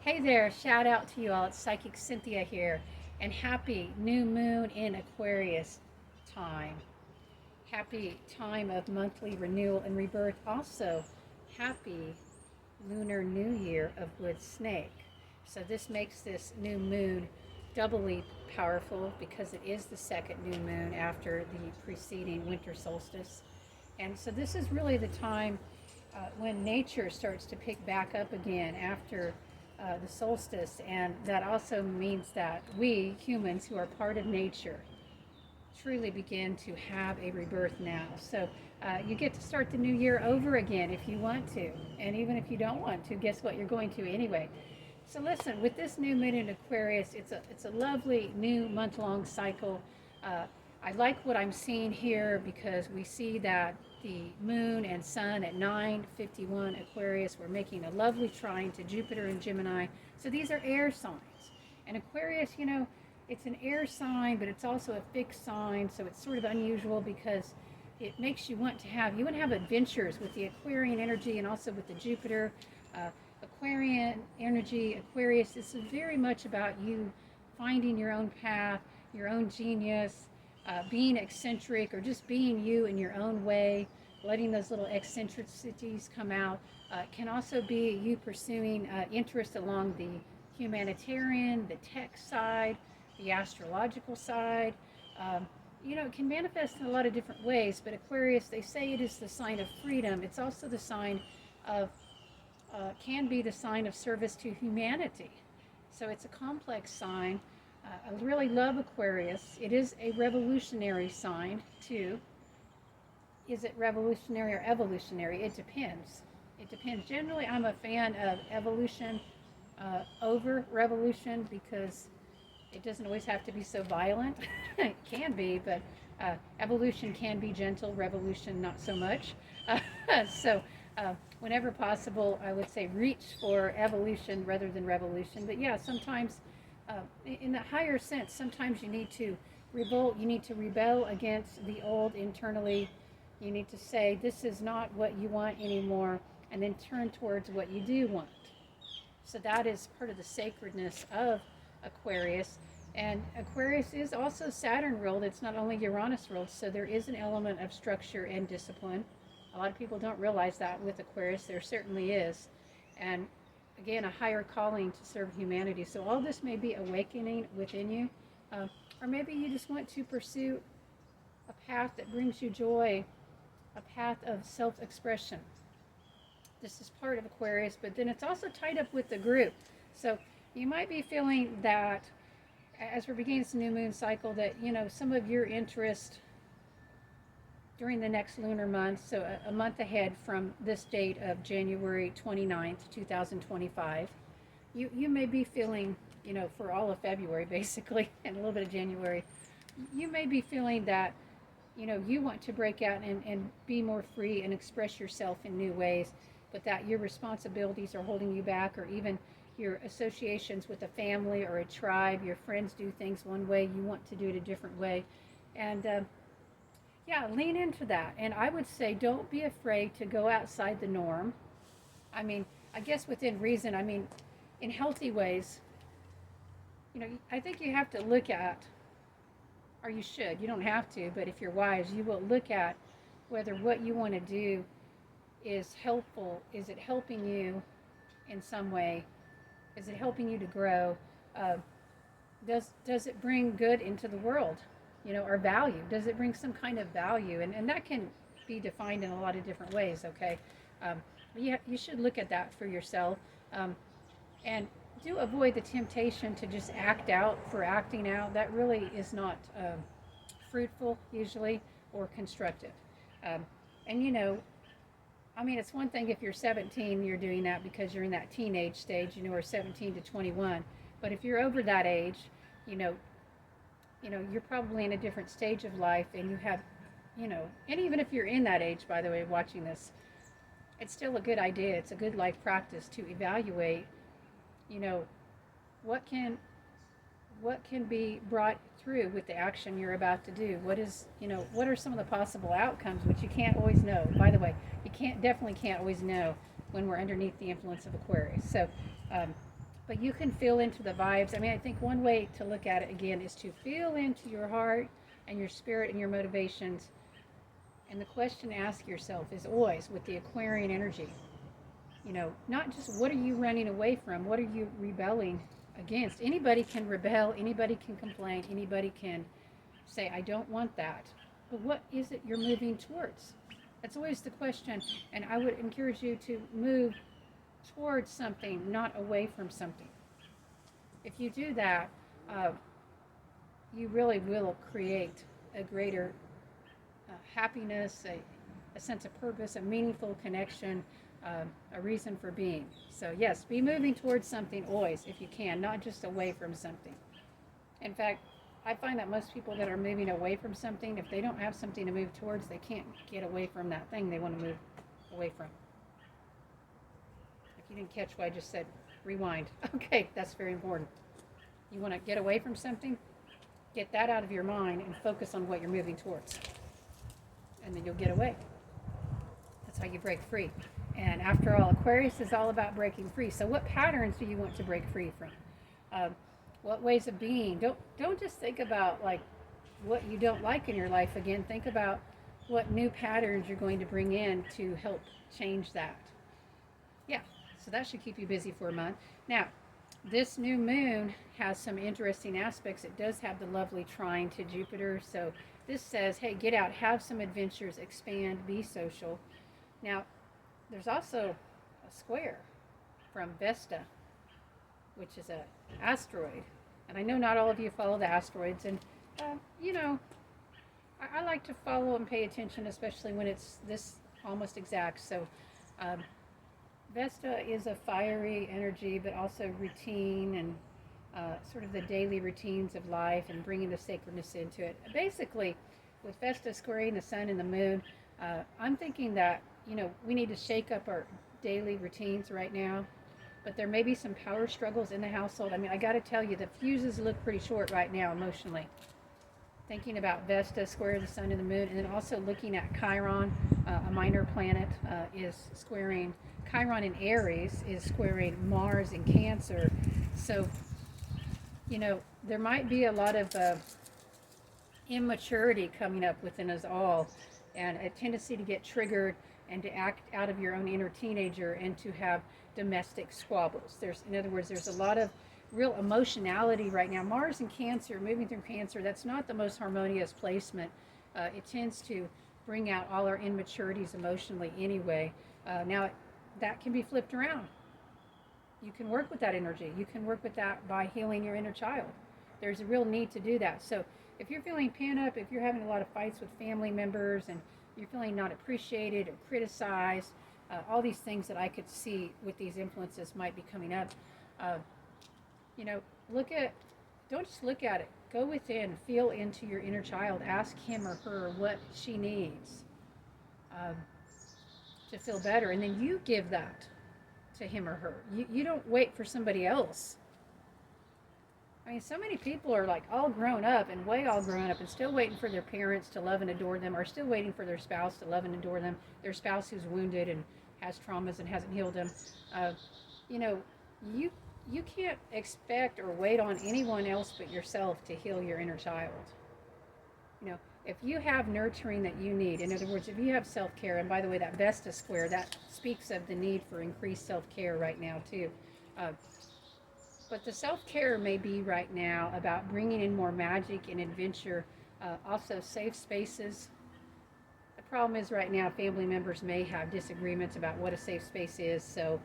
Hey there, shout out to you all. It's Psychic Cynthia here, and happy new moon in Aquarius time. Happy time of monthly renewal and rebirth. Also, happy Lunar New Year of Wood Snake. So, this makes this new moon doubly powerful because it is the second new moon after the preceding winter solstice. And so, this is really the time when nature starts to pick back up again after the solstice, and that also means that we humans who are part of nature truly begin to have a rebirth now. So you get to start the new year over again if you want to, and even if you don't want to, guess what? You're going to anyway. So listen, with this new moon in Aquarius, it's a lovely new month-long cycle. Uh, I like what I'm seeing here because we see that the moon and sun at 9:51 Aquarius, we're making a lovely trine to Jupiter and Gemini. So these are air signs. And Aquarius, it's an air sign, but it's also a fixed sign. So it's sort of unusual because it makes you want to have adventures with the Aquarian energy and also with the Jupiter. Aquarian energy, Aquarius, this is very much about you finding your own path, your own genius, being eccentric or just being you in your own way, letting those little eccentricities come out. Can also be you pursuing interest along the humanitarian, the tech side, the astrological side. It can manifest in a lot of different ways, but Aquarius, they say it is the sign of freedom. It's also the sign of, can be the sign of service to humanity. So it's a complex sign. I really love Aquarius. It is a revolutionary sign, too. Is it revolutionary or evolutionary? It depends. It depends. Generally, I'm a fan of evolution over revolution because it doesn't always have to be so violent. It can be, but evolution can be gentle, revolution not so much. So, whenever possible, I would say reach for evolution rather than revolution. But yeah, sometimes, in the higher sense, sometimes you need to revolt, you need to rebel against the old internally. You need to say, this is not what you want anymore, and then turn towards what you do want. So that is part of the sacredness of Aquarius. And Aquarius is also Saturn ruled. It's not only Uranus ruled. So there is an element of structure and discipline. A lot of people don't realize that with Aquarius. There certainly is. And again, a higher calling to serve humanity. So all this may be awakening within you. Or maybe you just want to pursue a path that brings you joy, a path of self-expression. This is part of Aquarius, but then it's also tied up with the group. So you might be feeling that as we're beginning this new moon cycle that, some of your interest during the next lunar month, so a month ahead from this date of January 29th, 2025, you may be feeling, for all of February basically, and a little bit of January, you may be feeling that, you want to break out and be more free and express yourself in new ways, but that your responsibilities are holding you back, or even your associations with a family or a tribe, your friends do things one way, you want to do it a different way. And yeah, lean into that. And I would say don't be afraid to go outside the norm. I mean, I guess within reason, in healthy ways, I think you have to look at, or you should, you don't have to, but if you're wise, you will look at whether what you want to do is helpful. Is it helping you in some way? Is it helping you to grow? Does it bring good into the world? Or value? Does it bring some kind of value? And that can be defined in a lot of different ways, okay? You should look at that for yourself. And do avoid the temptation to just act out for acting out. That really is not fruitful, usually, or constructive. And it's one thing if you're 17, you're doing that because you're in that teenage stage, or 17 to 21. But if you're over that age, you're probably in a different stage of life, and you have, and even if you're in that age, by the way, watching this, it's still a good idea. It's a good life practice to evaluate, what can be brought through with the action you're about to do. What are some of the possible outcomes, which you can't always know. By the way, you definitely can't always know when we're underneath the influence of Aquarius. So, but you can feel into the vibes. I mean, I think one way to look at it again is to feel into your heart and your spirit and your motivations. And the question to ask yourself is always with the Aquarian energy, not just what are you running away from, what are you rebelling against? Anybody can rebel, anybody can complain, anybody can say, I don't want that. But what is it you're moving towards? That's always the question. And I would encourage you to move towards something, not away from something. If you do that, you really will create a greater happiness, a sense of purpose, a meaningful connection, a reason for being. So yes, be moving towards something always if you can, not just away from something. In fact, I find that most people that are moving away from something, if they don't have something to move towards, they can't get away from that thing they want to move away from. If you didn't catch what I just said, rewind. Okay, that's very important. You want to get away from something, get that out of your mind and focus on what you're moving towards. And then you'll get away. That's how you break free. And after all, Aquarius is all about breaking free. So what patterns do you want to break free from? What ways of being? Don't just think about like what you don't like in your life again. Think about what new patterns you're going to bring in to help change that. Yeah, so that should keep you busy for a month. Now, this new moon has some interesting aspects. It does have the lovely trine to Jupiter. So this says, hey, get out, have some adventures, expand, be social. Now, there's also a square from Vesta, which is an asteroid. And I know not all of you follow the asteroids. And, I like to follow and pay attention, especially when it's this almost exact. So Vesta is a fiery energy, but also routine and sort of the daily routines of life and bringing the sacredness into it. Basically, with Vesta squaring the sun and the moon, I'm thinking that, we need to shake up our daily routines right now. But there may be some power struggles in the household. I mean, I got to tell you, the fuses look pretty short right now emotionally. Thinking about Vesta square the sun and the moon, and then also looking at Chiron, a minor planet, is squaring Chiron in Aries, is squaring Mars in Cancer. So, there might be a lot of immaturity coming up within us all, and a tendency to get triggered and to act out of your own inner teenager and to have domestic squabbles. In other words, there's a lot of real emotionality right now. Mars and Cancer, moving through Cancer, that's not the most harmonious placement. It tends to bring out all our immaturities emotionally anyway. Now, that can be flipped around. You can work with that energy. You can work with that by healing your inner child. There's a real need to do that. So if you're feeling pent up, if you're having a lot of fights with family members and you're feeling not appreciated or criticized, all these things that I could see with these influences might be coming up. Don't just look at it. Go within, feel into your inner child. Ask him or her what she needs to feel better. And then you give that to him or her. You don't wait for somebody else. I mean, so many people are like all grown up and way all grown up and still waiting for their parents to love and adore them, or still waiting for their spouse to love and adore them, their spouse who's wounded and has traumas and hasn't healed them. You can't expect or wait on anyone else but yourself to heal your inner child. If you have nurturing that you need, in other words, if you have self-care, and by the way, that Vesta square, that speaks of the need for increased self-care right now too. But the self-care may be right now about bringing in more magic and adventure, also safe spaces. The problem is right now family members may have disagreements about what a safe space is, so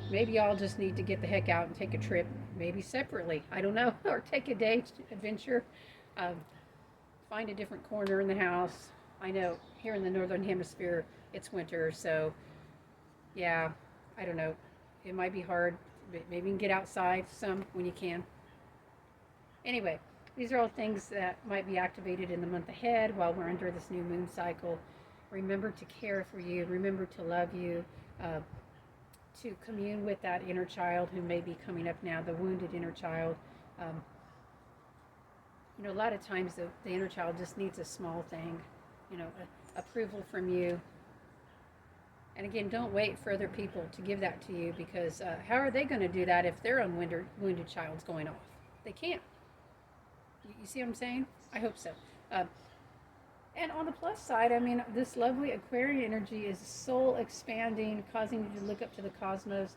maybe y'all just need to get the heck out and take a trip, maybe separately, I don't know, or take a day adventure. Find a different corner in the house. I know here in the northern hemisphere it's winter, so yeah, I don't know, it might be hard. Maybe you can get outside some when you can. Anyway, these are all things that might be activated in the month ahead while we're under this new moon cycle. Remember to care for you. Remember to love you. To commune with that inner child who may be coming up now, the wounded inner child. A lot of times the inner child just needs a small thing, approval from you, And again, don't wait for other people to give that to you, because how are they going to do that if their own wounded child's going off? They can't. You see what I'm saying? I hope so. Uh, and on the plus side, I mean, this lovely Aquarian energy is soul expanding, causing you to look up to the cosmos.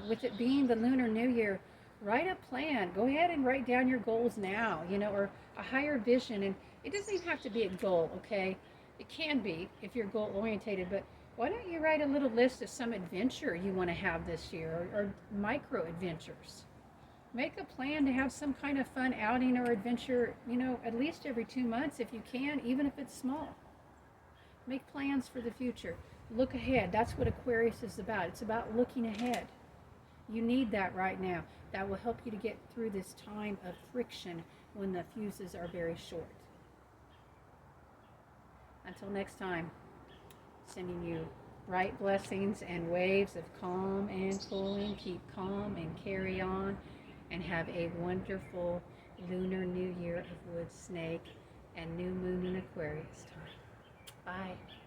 With it being the Lunar New Year, write a plan. Go ahead and write down your goals now, or a higher vision. And it doesn't even have to be a goal, okay? It can be if you're goal orientated, but why don't you write a little list of some adventure you want to have this year, or micro adventures? Make a plan to have some kind of fun outing or adventure, at least every 2 months if you can, even if it's small. Make plans for the future. Look ahead. That's what Aquarius is about. It's about looking ahead. You need that right now. That will help you to get through this time of friction when the fuses are very short. Until next time, sending you bright blessings and waves of calm and cooling. Keep calm and carry on, and have a wonderful Lunar New Year of Wood Snake and New Moon in Aquarius time. Bye.